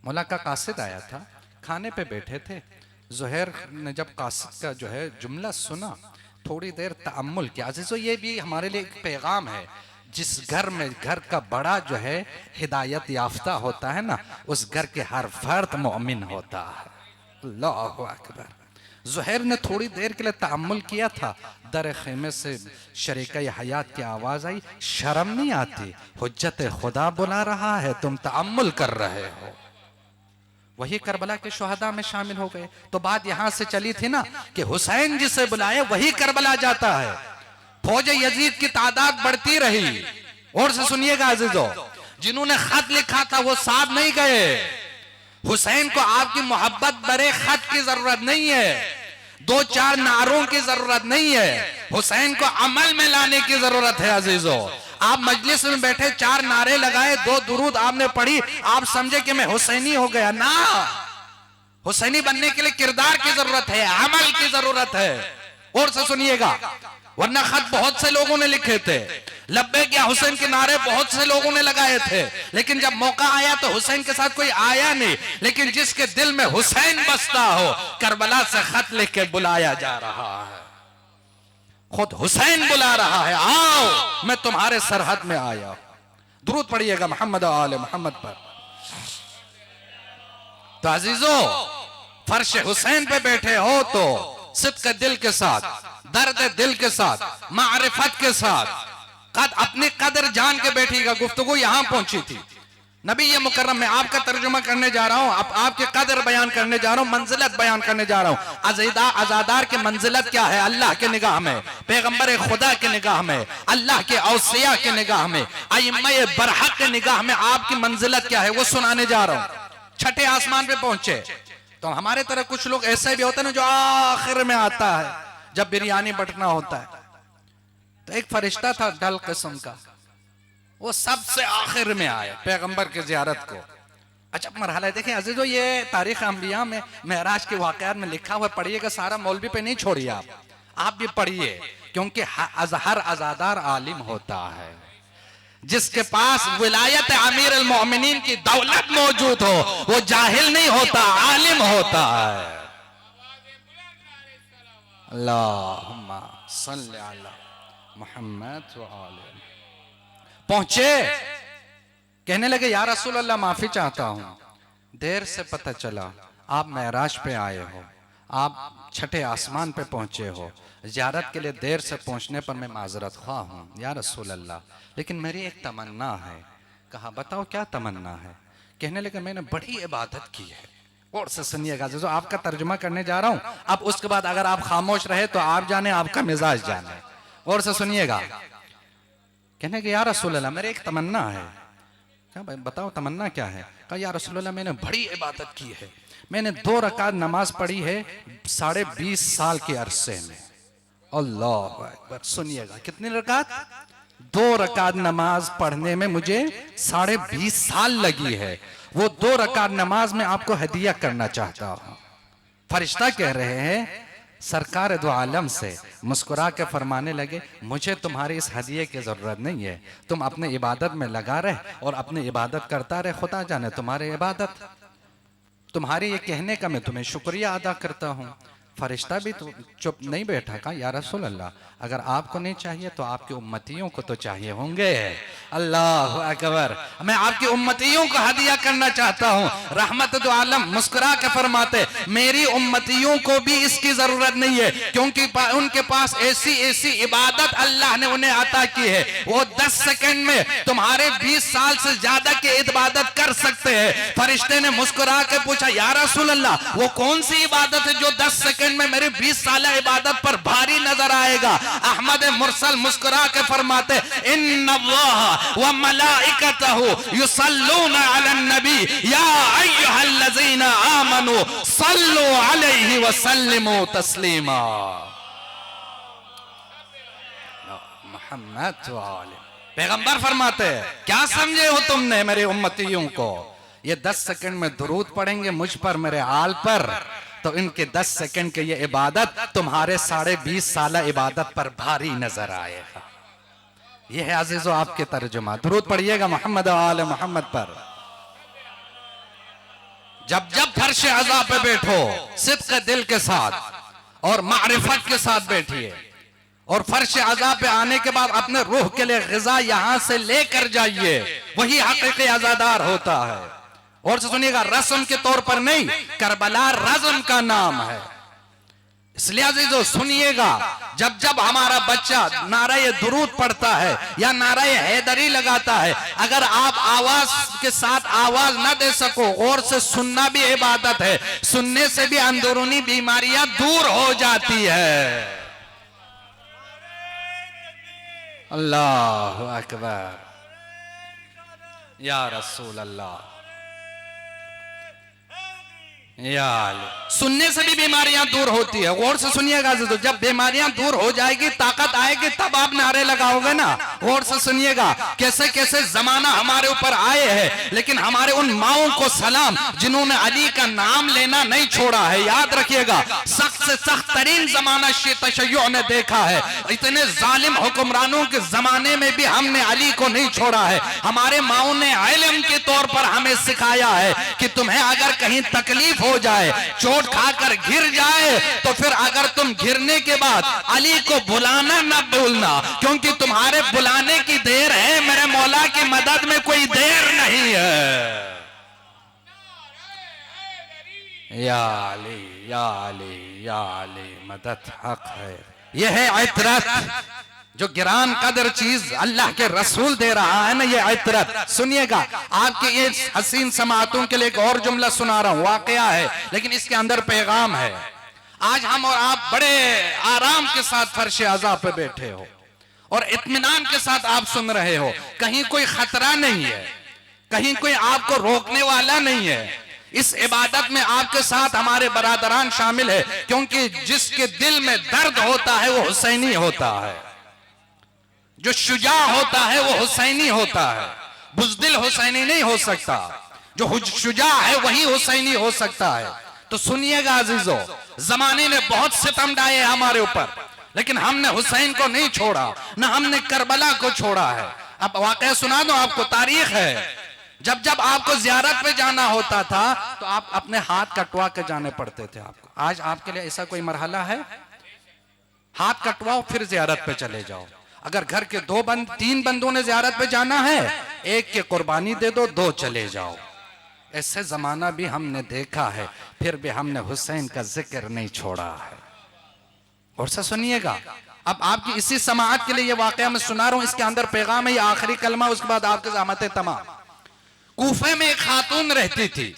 मौला का कासिद आया था, खाने पे बैठे थे। जुहैर ने जब कासिद का जो है जुमला सुना, थोड़ी देर तअम्मुल किया। अजीजों ये भी हमारे लिए एक पैगाम है, जिस घर में घर का बड़ा जो है हिदायत याफ्ता होता है ना, उस घर के हर फर्द मोमिन होता है। अल्लाहु अकबर। जुहैर ने थोड़ी देर के लिए तअम्मुल किया था, दर खेमे से शरीका हयात की आवाज आई, शर्म नहीं आती, हुज्जत खुदा बुला रहा है, तुम तअम्मुल कर रहे हो। वही करबला के शुहदा में शामिल हो गए। तो बात यहां से चली थी ना कि हुसैन जिसे बुलाए वही करबला जाता है। फौज यजीद की तादाद बढ़ती रही। और से सुनिएगा अजीजों, जिन्होंने खत लिखा था वो साथ नहीं गए। हुसैन को आपकी मोहब्बत बरे खत की जरूरत नहीं है, दो चार नारों की जरूरत नहीं है, हुसैन को अमल में लाने की जरूरत है। अजीजों आप मजलिस में बैठे, चार नारे लगाए, दो दुरूद आपने पढ़ी, आप समझे कि मैं हुसैनी हो गया ना। हुसैनी बनने के लिए किरदार की जरूरत है, अमल की जरूरत है। और से सुनिएगा, वरना खत बहुत से लोगों ने लिखे थे, लब्बैक या हुसैन के नारे बहुत से लोगों ने लगाए थे, लेकिन जब मौका आया तो हुसैन के साथ कोई आया नहीं। लेकिन जिसके दिल में हुसैन बसता हो, करबला से खत लिख के बुलाया जा रहा है, खुद हुसैन बुला रहा है, आओ मैं तुम्हारे सरहद में आया। दुरूद पढ़िएगा मोहम्मद आले मोहम्मद पर। तो अजीजों, फर्श हुसैन पे बैठे हो तो सिद्क़ दिल के साथ, दर्द दिल के साथ, मारिफत के साथ, अपनी कदर जान के बैठिएगा। गुफ्तगू यहां पहुंची थी, नबी ये मुकर्रम में आपका तर्जुमा करने जा रहा हूं, आपके कदर बयान करने जा रहा हूं, मंजिलत बयान करने जा रहा हूं। अज़ादार की मंजिलत क्या है अल्लाह के निगाह में, पैगंबर खुदा के निगाह में, अल्लाह के औसिया के निगाह में, अइम्मा बरहक के निगाह में आपकी मंजिलत क्या है वो सुनाने जा रहा हूं। छठे आसमान पे पहुंचे तो हमारे तरह कुछ लोग ऐसे भी होते हैं जो आखिर में आता है, जब बिरयानी बंटना होता है। तो एक फरिश्ता था डल किस्म का, वो सबसे आखिर में आया पैगंबर की जियारत को। अच्छा मरहला है, देखें अजीजों, ये तारीख अंबिया में मेराज के वाकयात में लिखा हुआ, पढ़िएगा, सारा मौलवी पे नहीं छोड़िए, आप भी पढ़िए, क्योंकि हर अज़ादार आलिम होता है। जिसके पास विलायत अमीर अल मोमिनीन की दौलत मौजूद हो वो जाहिल नहीं होता, आलिम होता है। अल्लाहुम्मा सल्ली अला मुहम्मद व आले। पहुंचे, कहने लगे या रसूल अल्लाह माफी चाहता हूं, देर से पता चला आप मेराज पे आए हो, आप छठे आसमान पे पहुंचे हो, ज़ियारत के लिए देर से पहुंचने पर मैं माजरत ख्वाह हूं या रसूल अल्लाह, लेकिन मेरी एक तमन्ना है। कहा बताओ क्या तमन्ना है। कहने लगे मैंने बड़ी इबादत की है, और से सुनिएगा, जो आपका तर्जुमा करने जा रहा हूं, अब उसके बाद अगर आप खामोश रहे तो आप जाने, आपका मिजाज जाने। और से सुनिएगा, कहने कि या रसूल अल्लाह मेरे एक तमन्ना है। क्या भाई बताओ तमन्ना क्या है? कहा या रसूल अल्लाह मैंने बड़ी इबादत की है, मैंने 2 रकात नमाज पढ़ी है 20.5 साल के अरसे में। अल्लाह अकबर। सुनिएगा कितनी रकात? 2 रकात नमाज पढ़ने में मुझे 20.5 साल लगी है। वो 2 रकात नमाज में आपको हदिया करना चाहता हूं। फरिश्ता कह रहे हैं, सरकार दो आलम से मुस्कुरा के फरमाने लगे, मुझे तुम्हारी इस हदिये की जरूरत नहीं है, तुम अपने इबादत में लगा रहे और अपनी इबादत करता रहे, खुदा जाने तुम्हारी इबादत, तुम्हारे ये कहने का मैं तुम्हें शुक्रिया अदा करता हूं। फरिश्ता भी तो चुप नहीं बैठा। कहा या रसूल अल्लाह अगर आपको नहीं चाहिए तो आपकी उम्मतियों को तो चाहिए होंगे। अल्लाह अकबर। मैं आपकी उम्मतियों को हदिया करना चाहता हूं। रहमत दो आलम मुस्कुरा के फरमाते, मेरी उम्मतियों को भी इसकी जरूरत नहीं है, क्योंकि उनके पास ऐसी ऐसी इबादत अल्लाह ने उन्हें अता की है, वो 10 सेकंड में तुम्हारे 20 साल से ज्यादा की इबादत कर सकते हैं। फरिश्ते ने मुस्कुरा के पूछा, या रसूल अल्लाह वो कौन सी इबादत है जो 10 सेकंड में मेरी 20 साल इबादत पर भारी नजर आएगा? अहमद मुरसल मुस्कुरा के फरमाते, इन्नल्लाह व मलाइकतहु युसल्लूना अलन नबी या अय्युहल्लज़ीना आमनू सल्लु अलैहि व सल्लिमू तस्लीमा। मोहम्मद वाले पैगंबर फरमाते हैं, क्या समझे हो तुमने मेरे उम्मतियों को? ये 10 सेकंड में दुरूद पढ़ेंगे मुझ पर, मेरे आल पर, तो इनके 10 सेकंड के ये इबादत तुम्हारे 20.5 साल इबादत पर भारी नजर आएगा। ये है अजीजों आपके तर्जुमा। दुरूद पढ़िएगा मोहम्मद आले मोहम्मद पर। जब जब फर्श अज़ा पे बैठो सिद्क़ दिल के साथ और मारिफत के साथ बैठिए, और फर्श अज़ा पे आने के बाद अपने रूह के लिए ग़िज़ा यहां से लेकर जाइए, वही हकीकी अज़ादार होता है। और सुनिएगा, रस्म के तौर पर नहीं, करबला रज़म का नाम है। इसलिए अजीजों सुनिएगा, जब जब हमारा बच्चा नारे दुरूद पढ़ता है या नारे हैदरी लगाता है, अगर आप आवाज के साथ आवाज ना दे सको, गौर से सुनना भी इबादत है, सुनने से भी अंदरूनी बीमारियां दूर हो जाती है। अल्लाह अकबर या रसूल अल्लाह या सुनने से भी बीमारियां दूर होती है। गौर से सुनिएगा, जब बीमारियां दूर हो जाएगी, ताकत आएगी, तब आप नारे लगाओगे ना। गौर से सुनिएगा, कैसे कैसे जमाना हमारे ऊपर आए हैं, लेकिन हमारे उन माओं को सलाम जिन्होंने अली का नाम लेना नहीं छोड़ा है। याद रखिएगा, सख्त से सख्त तरीन जमाना तशय्युअ ने देखा है। इतने जालिम हुक्मरानों के जमाने में भी हमने अली को नहीं छोड़ा है। हमारे माओं ने इल्म के तौर पर हमें सिखाया है कि तुम्हें अगर कहीं तकलीफ हो जाए, चोट खाकर गिर जाए, तो फिर अगर तुम गिरने के बाद अली को बुलाना न भूलना, क्योंकि तुम्हारे बुलाने की देर है, मेरे मौला की मदद में कोई देर नहीं है। या अली या अली या अली मदद हक है। यह है इतरत, जो गिरान कदर चीज अल्लाह के रसूल दे रहा है ना, ये इतरत। सुनिएगा, आपके ये हसीन समातों के लिए एक और जुमला सुना रहा हूं, वाकया है लेकिन इसके अंदर पैगाम है। आज हम और आप बड़े आराम के साथ फर्श अज़ा पे बैठे हो और इत्मीनान के साथ आप सुन रहे हो, कहीं कोई खतरा नहीं है, कहीं कोई आपको रोकने वाला नहीं है। इस इबादत में आपके साथ हमारे बरादरान शामिल है, क्योंकि जिसके दिल में दर्द होता है वो हुसैनी होता है, जो शुजा होता है वो हुसैनी होता है। बुज़दिल हुसैनी नहीं हो सकता, जो शुजा है वही हुसैनी हो सकता है। तो सुनिएगा अजीजों, जमाने ने बहुत सितम ढाए हमारे ऊपर, लेकिन हमने हुसैन को नहीं छोड़ा, ना हमने करबला को छोड़ा है। अब वाकया सुना दो आपको, तारीख है। जब जब आपको जियारत पे जाना होता था तो आप अपने हाथ कटवा के जाने पड़ते थे आपको। आज आपके लिए ऐसा कोई मरहला है? हाथ कटवाओ फिर जियारत पे चले जाओ। अगर घर के 3 बंदों ने जियारत पे जाना है, एक के कुर्बानी दे दो, 2 चले जाओ। ऐसे जमाना भी हमने देखा है, फिर भी हमने हुसैन का जिक्र नहीं छोड़ा है। और से सुनिएगा, अब आपकी इसी समाअत के लिए ये वाकया मैं सुना रहा हूं, इसके अंदर पैगाम है, ये आखिरी कलमा, उसके बाद आपके ज़हमत तमाम। कूफे में एक खातून रहती थी,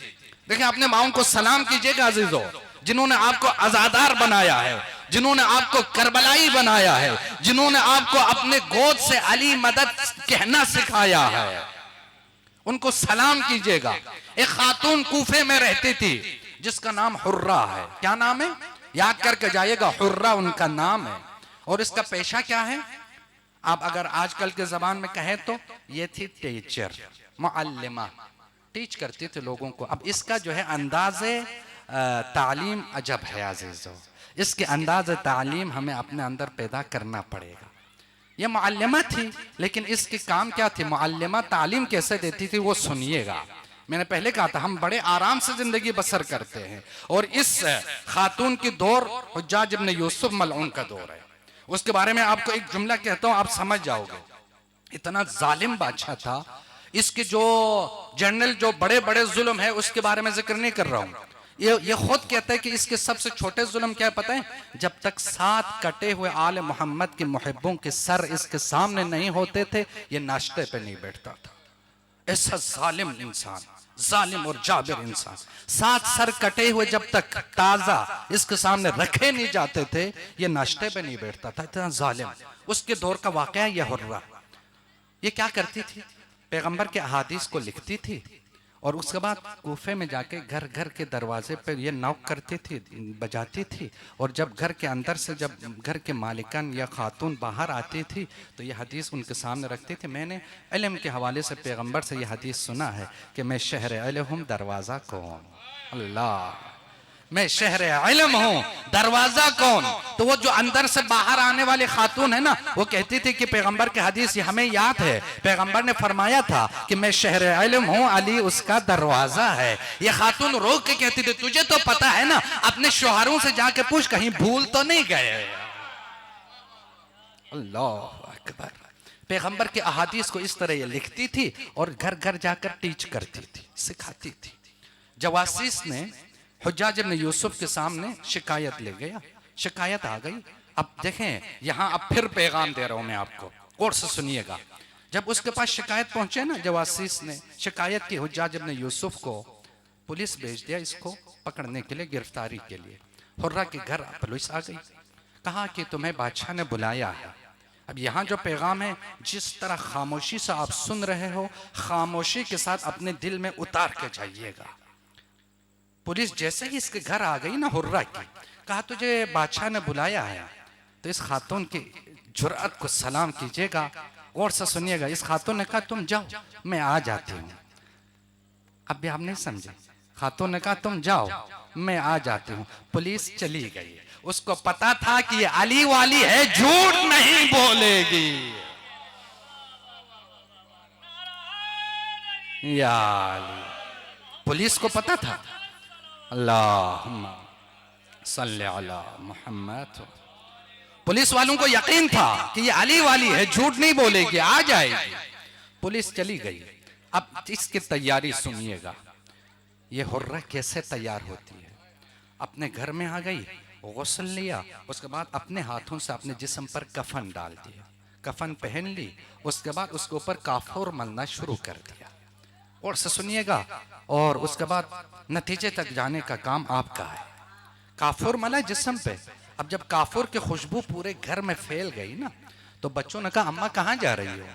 देखिए, अपने माओं को सलाम कीजिएगा अजीजों, जिन्होंने आपको आजादार बनाया है, जिन्होंने आपको करबलाई बनाया है, जिन्होंने आपको अपने गोद से अली मदद कहना सिखाया है, उनको सलाम कीजिएगा। एक खातून कूफे में रहती थी जिसका नाम हुर्रा है। क्या नाम है? याद करके जाइएगा, हुर्रा उनका नाम है। और इसका पेशा क्या है? आप अगर आजकल के जबान में कहें तो ये थी टीचर, मुअल्लिमा, टीच करती थी लोगों को। अब इसका जो है अंदाज़े तालीम अजब है अजीजों, इसके अंदाज़े तालीम हमें अपने अंदर पैदा करना पड़ेगा। ये मुअल्लिमा थी, लेकिन इसकी काम क्या थी? मुअल्लिमा तालीम कैसे देती थी वो सुनिएगा। मैंने पहले कहा था हम बड़े आराम से जिंदगी बसर करते हैं, और इस खातून की दौर हुज्जाज इब्न यूसुफ मलऊन का दौर है। उसके बारे में आपको एक जुमला कहता हूं, आप समझ जाओगे। इतना जालिम बादशाह था, इसके जो जनरल जो बड़े बड़े जुल्म है उसके बारे में जिक्र नहीं कर रहा हूं। ये खुद कहता है कि इसके सबसे छोटे जुल्म क्या है पता है? जब तक 7 कटे हुए आले मोहम्मद के मुहिब्बों के सर इसके सामने नहीं होते थे, ये नाश्ते पे नहीं बैठता था। ऐसा जालिम इंसान, जालिम और जाबिर इंसान। 7 सर कटे हुए जब तक ताजा इसके सामने रखे नहीं जाते थे, ये नाश्ते पे नहीं बैठता था। इतना जालिम। उसके दौर का वाकया ये हुर्रा, ये क्या करती थी? पैगंबर के अहादीस को लिखती थी, और उसके बाद कूफे में जाके घर घर के दरवाजे पे ये नॉक करती थी, बजाती थी। और जब घर के अंदर से जब घर के मालिकान या खातून बाहर आती थी तो ये हदीस उनके सामने रखती थी। मैंने इल्म के हवाले से पैगंबर से ये हदीस सुना है कि मैं शहर इल्म हूँ, दरवाज़ा कौन? अल्लाह, मैं शहर इल्म हूँ, दरवाजा कौन? तो वो जो अंदर से बाहर आने वाली खातून है ना, वो कहती थी कि पैगंबर के हदीस ये हमें याद है, पैगंबर ने फरमाया था कि मैं शहर इल्म हूँ, अली उसका दरवाजा है। ये खातून रोक के कहती थी, तुझे तो पता है ना, अपने शोहरों से जाके पूछ कहीं भूल तो नहीं गए। अल्लाह अकबर। पैगंबर के अहादीस को इस तरह ये लिखती थी और घर घर जाकर टीच करती थी, सिखाती थी। जवासीस ने हुज्जाज इब्न यूसुफ के सामने शिकायत ले गया, शिकायत आ गई। अब देखें, यहां अब फिर पैगाम दे रहा हूं मैं आपको, गौर से सुनिएगा। जब उसके पास शिकायत पहुंचे ना, जवासीस ने शिकायत की हुज्जाज इब्न यूसुफ को, पुलिस भेज दिया इसको पकड़ने के लिए, गिरफ्तारी के लिए। हुर्रा के घर पुलिस आ गई, कहा कि तुम्हें बादशाह ने बुलाया है। अब यहाँ जो पैगाम है, जिस तरह खामोशी से आप सुन रहे हो, खामोशी के साथ अपने दिल में उतार के जाइएगा। पुलिस जैसे ही इसके घर आ गई ना हुर्रा की, कहा तुझे बादशाह ने बुलाया है, तो इस खातून की जुर्अत को सलाम कीजिएगा। और से सुनिएगा, इस खातून ने कहा तुम जाओ, मैं आ जाती हूँ। अब भी आप नहीं समझे, खातून ने कहा तुम जाओ, मैं आ जाती हूँ। पुलिस चली गई, उसको पता था कि ये अली वाली है, झूठ नहीं बोलेगी। या अली, पुलिस को पता था। अल्लाहुम्मा सल्ली अला मुहम्मद। पुलिस वालों को यकीन था कि ये अली वाली है, झूठ नहीं बोलेगी, आ जाएगी। पुलिस चली गई। अब इसकी तैयारी सुनिएगा, ये हुर्रा कैसे तैयार होती है। अपने घर में आ गई, गुस्ल लिया, उसके बाद अपने हाथों से अपने जिस्म पर कफन डाल दिया, कफन पहन ली। उसके बाद उसके ऊपर काफूर मलना शुरू कर दिया। और से सुनिएगा, और उसके बाद नतीजे तक जाने का काम आपका है। काफूर मला जिस्म पे। अब जब काफूर की खुशबू पूरे घर में फैल गई ना, तो बच्चों ने कहा अम्मा कहाँ जा रही हो?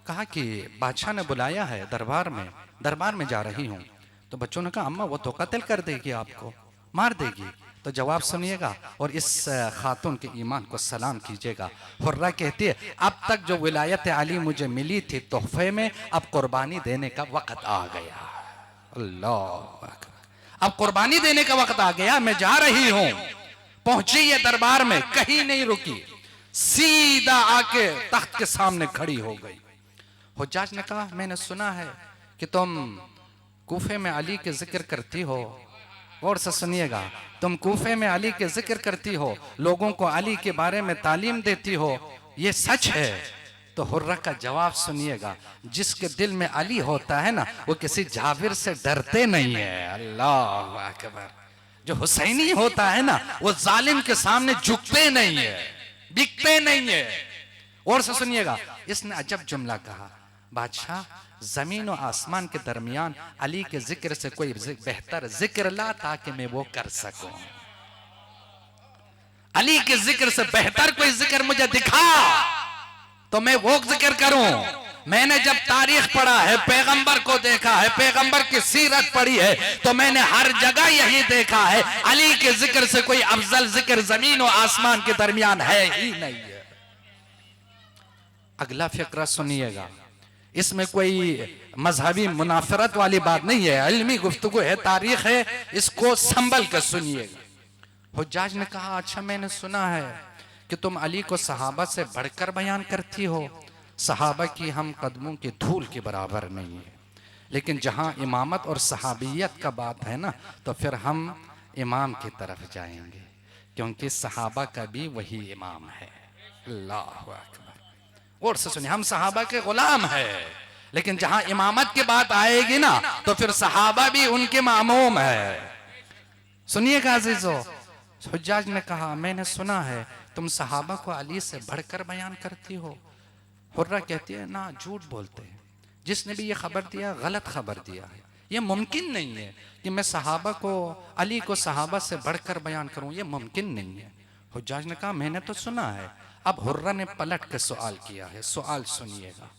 कहा कि बादशाह ने बुलाया है, दरबार में जा रही हूँ। तो बच्चों ने कहा अम्मा वो तो कत्ल कर देगी, आपको मार देगी। तो जवाब सुनिएगा और इस खातून के ईमान को सलाम कीजिएगा। हुर्रा कहती है, अब तक जो विलायत अली मुझे मिली थी तोहफे में, अब कुर्बानी देने का वक्त आ गया। अल्लाह, अब कुर्बानी देने का वक्त आ गया, मैं जा रही हूं। पहुंची ये दरबार में, कहीं नहीं रुकी, सीधा आके तख्त के सामने खड़ी हो गई। हुज्जाज ने कहा मैंने सुना है कि तुम कूफे में अली के जिक्र करती हो। और से सुनिएगा, तुम कूफे में अली के जिक्र करती हो, लोगों को अली के बारे में तालीम देती हो, ये सच है? तो हुर्रा का जवाब सुनिएगा, जिसके दिल में अली होता है ना, वो किसी जाबिर से डरते नहीं है। अल्लाह अकबर। जो हुसैनी होता है ना, वो जालिम के सामने झुकते नहीं है, बिकते नहीं है। और से सुनिएगा, इसने अजब जुमला कहा, बादशाह, जमीन और आसमान के दरमियान अली के जिक्र से कोई बेहतर जिक्र ला ताकि मैं वो कर सकूं। अली के जिक्र से बेहतर कोई जिक्र मुझे दिखा तो मैं वो जिक्र करूं। मैंने जब तारीख पढ़ा है, पैगंबर को देखा है, पैगंबर की सीरत पढ़ी है, तो मैंने हर जगह यही देखा है, अली के जिक्र से कोई अफजल जिक्र जमीन और आसमान के दरमियान है ही नहीं है। अगला फिक्रा सुनिएगा, इसमें कोई मजहबी मुनाफरत वाली बात नहीं है, इल्मी गुफ्तगू है, तारीख है, इसको संभल कर सुनिएगा। हुज्जाज ने कहा, अच्छा मैंने सुना है कि तुम अली को सहाबा से बढ़कर बयान करती हो। सहाबा की हम कदमों की धूल के बराबर नहीं है, लेकिन जहां इमामत और सहाबियत का बात है ना, तो फिर हम इमाम की तरफ जाएंगे, क्योंकि सहाबा का भी वही इमाम है। अल्लाहु अकबर। और से सुनिए, हम सहाबा के गुलाम है, लेकिन जहां इमामत की बात आएगी ना, तो फिर सहाबा भी उनके मामूम है। सुनिएगा अजीजों, हुज्जाज ने कहा, मैंने सुना है तुम सहाबा को अली से बढ़कर बयान करती हो। हुर्रा कहती है, ना, झूठ बोलते हैं, जिसने भी ये खबर दिया गलत खबर दिया है। ये मुमकिन नहीं है कि मैं सहाबा को, अली को सहाबा से बढ़कर बयान करूं, ये मुमकिन नहीं है। हुज्जाज ने कहा, मैंने तो सुना है। अब हुर्रा ने पलट के सवाल किया है, सवाल सुनिएगा।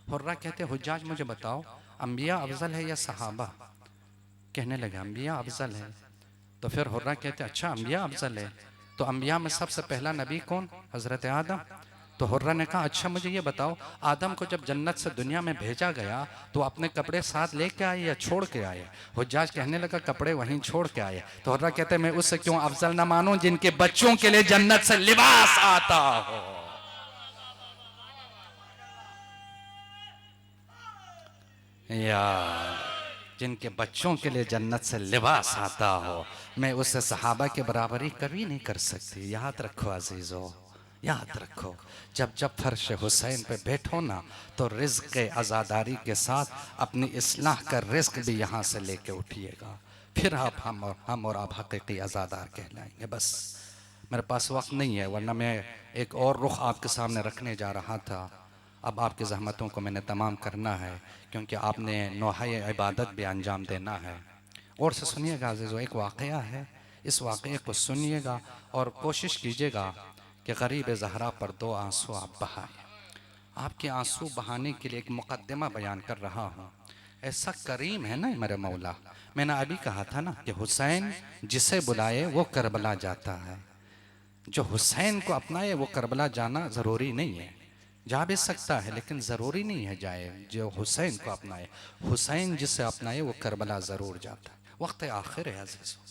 हुर्रा कहते, हुज्जाज मुझे बताओ, अंबिया अफजल है या सहाबा? कहने लगे, अंबिया अफजल है। तो फिर हुर्रा कहते, अच्छा अंबिया अफजल है, तो अंबिया में सबसे पहला नबी कौन? हजरत आदम। तो हुर्रा ने कहा, अच्छा मुझे ये बताओ, आदम को जब जन्नत से दुनिया में भेजा गया तो अपने कपड़े साथ लेके आए या छोड़ के आए? हुज्जाज कहने लगा, कपड़े वहीं छोड़ के आए। तो हुर्रा कहते, मैं उससे क्यों अफजल ना मानूं जिनके बच्चों के लिए जन्नत से लिबास आता हो। यार, जिनके बच्चों के लिए जन्नत से लिबास आता हो, मैं उससे सहाबा के बराबरी कभी नहीं कर सकती। याद रखो अजीजों, याद रखो, जब जब फर्श हुसैन पे बैठो ना, तो रिज़्क़ के आज़ादारी के साथ अपनी इस्लाह का रिज़्क़ भी यहाँ से लेके उठिएगा, फिर आप हम और आप हकीकी आज़ादार कहलाएंगे। बस मेरे पास वक्त नहीं है, वरना मैं एक और रुख आपके सामने रखने जा रहा था। अब आपकी ज़हमतों को मैंने तमाम करना है, क्योंकि आपने नौहाए इबादत भी अंजाम देना है। और से सुनिएगा अज़ीज़ों, एक वाक़या है, इस वाक़े को सुनिएगा और कोशिश कीजिएगा कि गरीब ज़हरा पर 2 आंसू आप बहाएं। आपके आंसू बहाने के लिए एक मुकद्दमा बयान कर रहा हूँ। ऐसा करीम है ना मेरे मौला। मैंने अभी कहा था ना कि हुसैन जिसे बुलाए वो करबला जाता है। जो हुसैन को अपनाए वो करबला जाना ज़रूरी नहीं है, जा भी सकता है, लेकिन ज़रूरी नहीं है जाए। जो हुसैन को अपनाए, हुसैन जिसे अपनाए वो करबला ज़रूर जाता है। वक्त आखिर है अज़ीज़ों,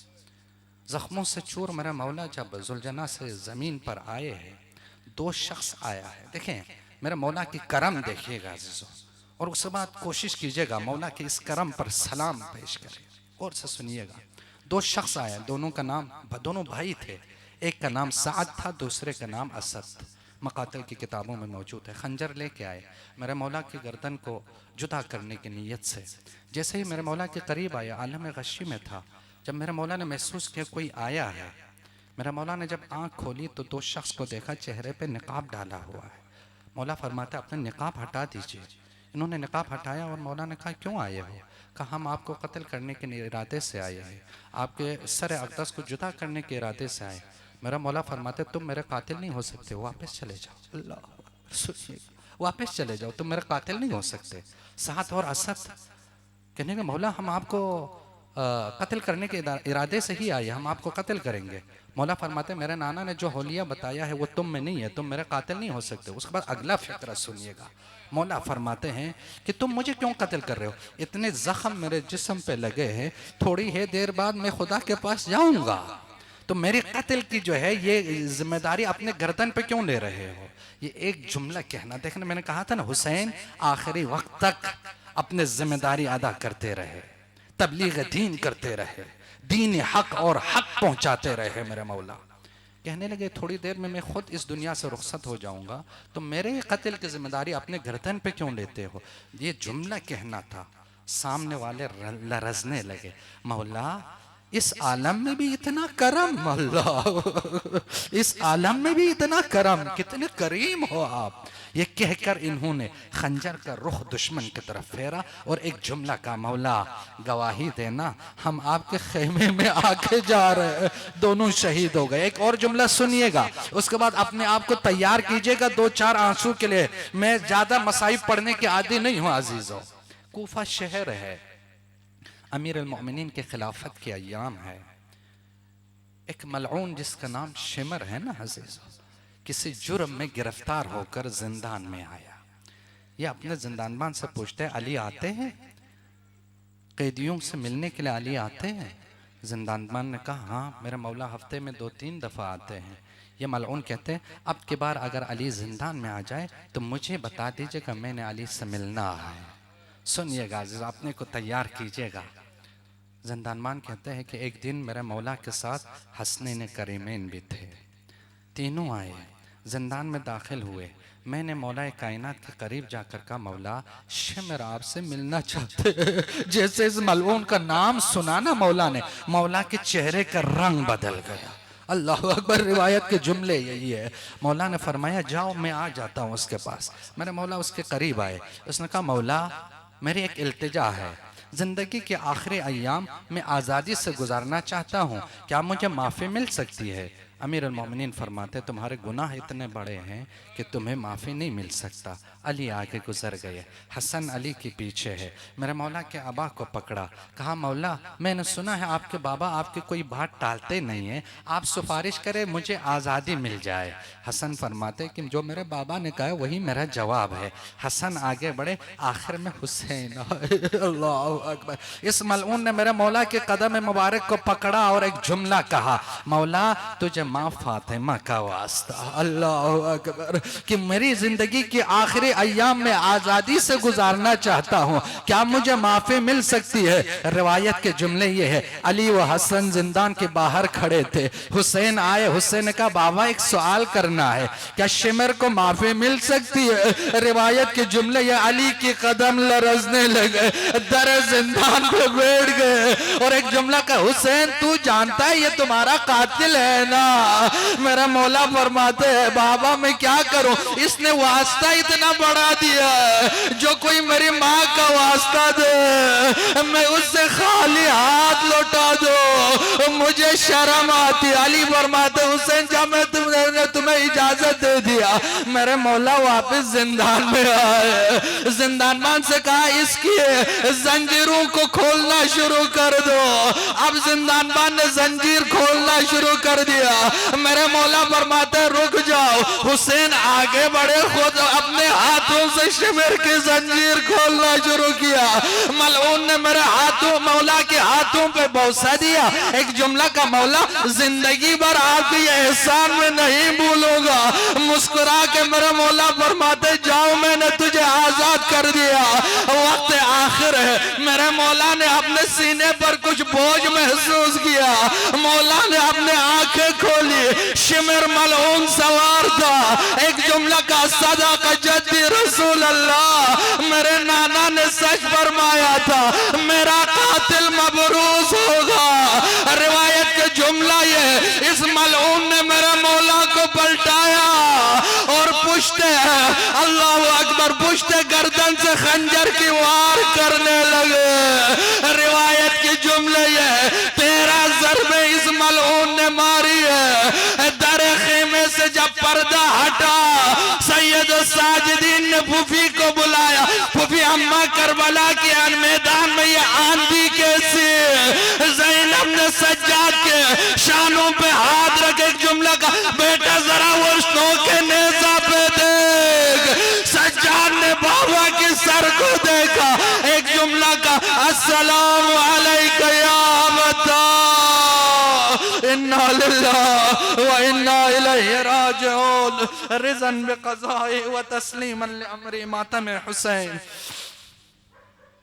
ज़ख्मों से चूर मेरा मौला जब जुलजना से ज़मीन पर आए हैं, 2 शख्स आया है। देखें मेरा मौला की करम देखिएगा अज़ीज़ों, और उसके बाद कोशिश कीजिएगा मौला के इस करम पर सलाम पेश करें। और से सुनिएगा, 2 शख्स आए, दोनों का नाम, दोनों भाई थे। एक का नाम साद था, दूसरे का नाम असद। मकातिल की किताबों में मौजूद है। खंजर लेके आए, मेरे मौला की गर्दन को जुदा करने की नीयत से। जैसे ही मेरे मौला के करीब आया, आलम गशी में था, जब मेरे मौला ने महसूस किया कोई आया है, मेरा मौला ने जब आंख खोली तो 2 शख्स को देखा, चेहरे पे निकाब डाला हुआ है। मौला फरमाता, अपना निकाब हटा दीजिए। इन्होंने निकाब हटाया और मौला ने कहा, क्यों आए हो? कहा, हम आपको कत्ल करने के इरादे से आए हैं, आपके सर अक़दस को जुदा करने के इरादे से आए। मेरा मौला फरमाते, तुम मेरे कातिल नहीं हो सकते, वापस चले जाओ। अल्लाह, वापस चले जाओ, तुम मेरे कातिल नहीं हो सकते। साथ और असद कहने का, मौला हम आपको कत्ल करने के इरादे से ही आए, हम आपको कत्ल करेंगे। मौला फरमाते, मेरे नाना ने जो होलिया बताया है वो तुम में नहीं है, तुम मेरे कातिल नहीं हो सकते। उसके बाद अगला फिक्रा सुनिएगा। मौला फरमाते हैं कि तुम मुझे क्यों कत्ल कर रहे हो? इतने जख्म मेरे जिस्म पे लगे हैं, थोड़ी ही देर बाद मैं खुदा के पास जाऊंगा, तो मेरे कत्ल की जो है ये जिम्मेदारी अपने गर्दन पे क्यों ले रहे हो? ये एक जुमला कहना। देखने मैंने कहा था ना, हुसैन आखिरी वक्त तक अपने जिम्मेदारी अदा करते रहे, तबलीग दीन करते रहे, दीन हक और हक पहुंचाते रहे। मेरे मौला कहने लगे, थोड़ी देर में मैं खुद इस दुनिया से रुखसत हो जाऊंगा, तो मेरे कत्ल की जिम्मेदारी अपने गर्दन पे क्यों लेते हो? ये जुमला कहना था। सामने वाले लरजने लगे, मौला इस आलम में भी इतना करम, अल्लाह, इस आलम में भी इतना करम, कितने करीम हो आप। ये कहकर इन्होंने खंजर का रुख दुश्मन की तरफ फेरा और एक जुमला का, मौला गवाही देना हम आपके खेमे में आके जा रहे हैं। दोनों शहीद हो गए। एक और जुमला सुनिएगा, उसके बाद अपने आप को तैयार कीजिएगा 2-4 आंसू के लिए। मैं ज्यादा मसाइब पढ़ने के आदी नहीं हूं अजीजों। कूफा शहर है, अमीर अल मोमिनीन के खिलाफत के अय्याम है। एक मलऊन जिसका नाम शिमर है ना अजीजों, किसी जुर्म में गिरफ्तार होकर जिंदान में आया। ये अपने जिंदानबान से पूछते हैं, अली आते हैं? कैदियों से मिलने के लिए अली आते हैं? जिंदानबान ने कहा, हाँ मेरा मौला हफ्ते में 2-3 दफ़ा आते हैं। ये मलऊन कहते हैं, अब की बार अगर अली जिंदान में आ जाए तो मुझे बता दीजिएगा, मैंने अली से मिलना है। सुनिएगा अजीज, अपने को तैयार कीजिएगा। जिंदानबान कहते हैं कि एक दिन मेरे मौला के साथ हसनैन करीमैन भी थे। तीनों आए, जिंदान में दाखिल हुए। मैंने मौला कायनात के करीब जाकर कहा, मौला शिमर आपसे मिलना चाहते हैं। जैसे इस मलऊन का नाम सुना ना मौला ने, मौला के चेहरे का रंग बदल गया। अल्लाह अकबर। रिवायत के जुमले यही है। मौला ने फरमाया, जाओ मैं आ जाता हूँ उसके पास। मेरे मौला उसके करीब आए। उसने कहा, मौला मेरी एक इल्तिजा है, जिंदगी के आखिरी अय्याम में आज़ादी से गुजारना चाहता हूँ, क्या मुझे माफ़ी मिल सकती है? अमीर अल मोमिनीन फरमाते, तुम्हारे गुनाह इतने बड़े हैं कि तुम्हें माफ़ी नहीं मिल सकता। अली आगे गुजर गए, हसन अली के पीछे है। मेरे मौला के अबा को पकड़ा, कहा, मौला मैंने सुना है आपके बाबा आपकी कोई बात टालते नहीं है, आप सिफारिश करें मुझे आज़ादी मिल जाए। हसन फरमाते कि जो मेरे बाबा ने कहा वही मेरा जवाब है। हसन आगे बढ़े, आखिर में हुसैन। अल्लाह अकबर। इस मलऊन ने मेरे मौला के कदम मुबारक को पकड़ा और एक जुमला कहा, मौला तुझे माँ फातिमा का वास्ता, अल्लाह अकबर, कि मेरी जिंदगी की आखिरी अय्याम में आजादी से गुजारना चाहता हूँ, क्या मुझे माफी मिल सकती है? रिवायत के जुमले ये है, अली व हसन जिंदान के बाहर खड़े थे। हुसैन आए, हुसैन ने कहा, बाबा एक सवाल करना है, क्या शिमर को माफी मिल सकती है? रिवायत के जुमले ये, अली के कदम लरजने लगे, दर जिंदान पे बैठ गए और एक जुमला का, हुसैन तू जानता है ये तुम्हारा कातिल है ना? मेरा मौला फरमाते हैं, बाबा मैं क्या करूं, इसने वास्ता इतना बढ़ा दिया है, जो कोई मेरी माँ का वास्ता दे मैं उससे खाली हाथ लौटा दो, मुझे शर्म आती। अली फरमाते, हुसैन जब मैं तुम्हें इजाजत दे दिया, मेरे मौला वापस जिंदान में आए। जिंदानबान से कहा, इसकी जंजीरों को खोलना शुरू कर दो। अब जिंदानबान ने जंजीर खोलना शुरू कर दिया। मेरे मौला फरमाते, रुक जाओ। हुसैन आगे बढ़े, खुद अपने हाथों से शिमर की जंजीर खोलना शुरू किया। मलऊन ने मेरे हाथों, मौला के हाथों पे बौसा दिया। एक जुमला का, मौला जिंदगी भर आपके एहसान में नहीं भूलूंगा। मुस्कुरा के मेरे मौला फरमाते, जाओ मैंने तुझे आजाद कर दिया, वक्त आखिर है। मेरे मौला ने अपने सीने पर कुछ बोझ महसूस किया, मौला ने अपने आंखें खोली, शिमर मलऊन सवार था। एक जुमला का, सदा का जद्दी रसूल अल्लाह, मेरे नाना ने सच फरमाया था, मेरा कातिल मबरूज होगा। रिवायत के जुमला ये, इस मलऊन ने मेरे मौला को पलटाया और पुश्ते, अल्लाह अकबर, पुश्ते गर्दन से खंजर की वार करने लगे। रिवायत के जुमले ये, 13 ज़रबे इस मलऊन ने मारी है। दर खेमे से जब पर्दा हटा, सैयद साजिदीन ने फूफी को बुलाया, फूफी अम्मा करबला के मैदान में ये आंधी कैसी? ज़ैनब ने सज्जाद के शानों पे हाथ रखे, जुमला का, बेटा जरा वो स्नो के नेज़ा पे देख। सज्जाद ने बाबा के सर को देखा। एक जुमला का, अस्सलामु अलैका या अबता, इन्ना लिल्लाहि व इन्ना इलैहि राजिऊन, रिज़न बिक़ज़ाइ व तस्लीमन लिअम्रि मातम हुसैन।